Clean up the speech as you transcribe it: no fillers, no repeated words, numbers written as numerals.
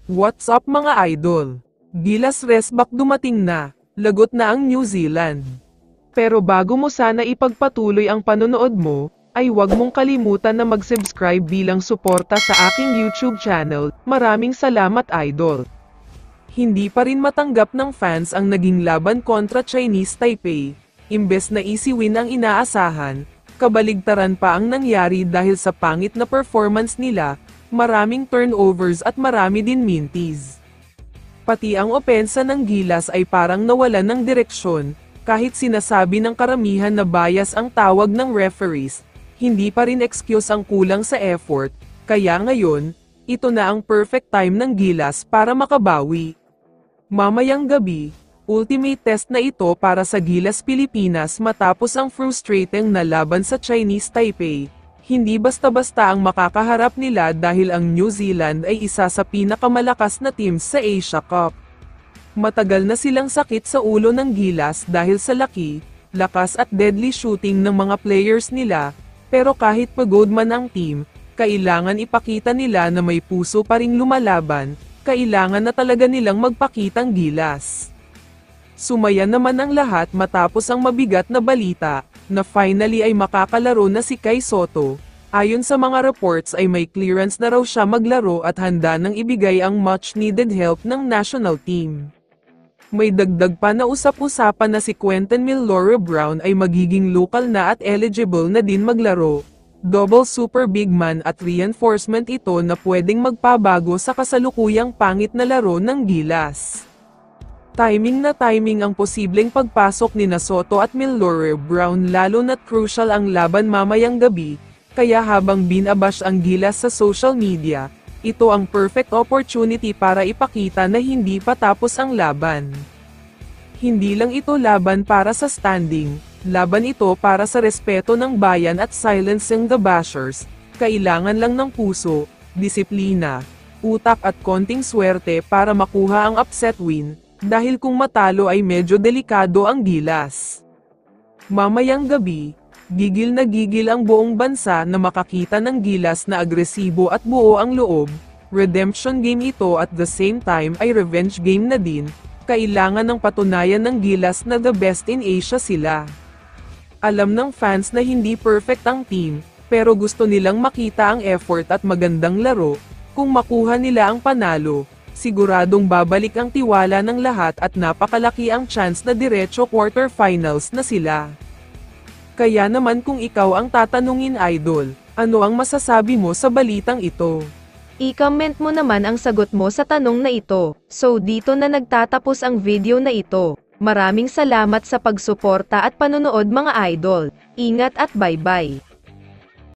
What's up mga idol? Gilas Resback dumating na, lagot na ang New Zealand. Pero bago mo sana ipagpatuloy ang panonood mo, ay huwag mong kalimutan na mag-subscribe bilang suporta sa aking YouTube channel. Maraming salamat idol. Hindi pa rin matanggap ng fans ang naging laban kontra Chinese Taipei. Imbes na easy win ang inaasahan, kabaligtaran pa ang nangyari dahil sa pangit na performance nila. Maraming turnovers at marami din minties. Pati ang opensa ng Gilas ay parang nawalan ng direksyon, kahit sinasabi ng karamihan na bias ang tawag ng referees, hindi pa rin excuse ang kulang sa effort, kaya ngayon, ito na ang perfect time ng Gilas para makabawi. Mamayang gabi, ultimate test na ito para sa Gilas Pilipinas matapos ang frustrating na laban sa Chinese Taipei. Hindi basta-basta ang makakaharap nila dahil ang New Zealand ay isa sa pinakamalakas na teams sa Asia Cup. Matagal na silang sakit sa ulo ng Gilas dahil sa laki, lakas at deadly shooting ng mga players nila, pero kahit pagod man ang team, kailangan ipakita nila na may puso pa ring lumalaban, kailangan na talaga nilang magpakitang Gilas. Sumaya naman ang lahat matapos ang mabigat na balita, na finally ay makakalaro na si Kai Sotto. Ayon sa mga reports ay may clearance na raw siya maglaro at handa nang ibigay ang much-needed help ng national team. May dagdag pa na usap-usapan na si Quentin Milore-Brown ay magiging local na at eligible na din maglaro. Double super big man at reinforcement ito na pwedeng magpabago sa kasalukuyang pangit na laro ng Gilas. Timing na timing ang posibleng pagpasok ni Sotto at Milore-Brown lalo na't crucial ang laban mamayang gabi, kaya habang binabash ang Gilas sa social media, ito ang perfect opportunity para ipakita na hindi pa tapos ang laban. Hindi lang ito laban para sa standing, laban ito para sa respeto ng bayan at silencing the bashers. Kailangan lang ng puso, disiplina, utak at konting swerte para makuha ang upset win. Dahil kung matalo ay medyo delikado ang Gilas. Mamayang gabi, gigil na gigil ang buong bansa na makakita ng Gilas na agresibo at buo ang loob. Redemption game ito at the same time ay revenge game na din. Kailangan ng patunayan ng Gilas na the best in Asia sila. Alam ng fans na hindi perfect ang team, pero gusto nilang makita ang effort at magandang laro. Kung makuha nila ang panalo, siguradong babalik ang tiwala ng lahat at napakalaki ang chance na diretso quarterfinals na sila. Kaya naman kung ikaw ang tatanungin idol, ano ang masasabi mo sa balitang ito? I-comment mo naman ang sagot mo sa tanong na ito. So dito na nagtatapos ang video na ito. Maraming salamat sa pagsuporta at panonood mga idol. Ingat at bye-bye.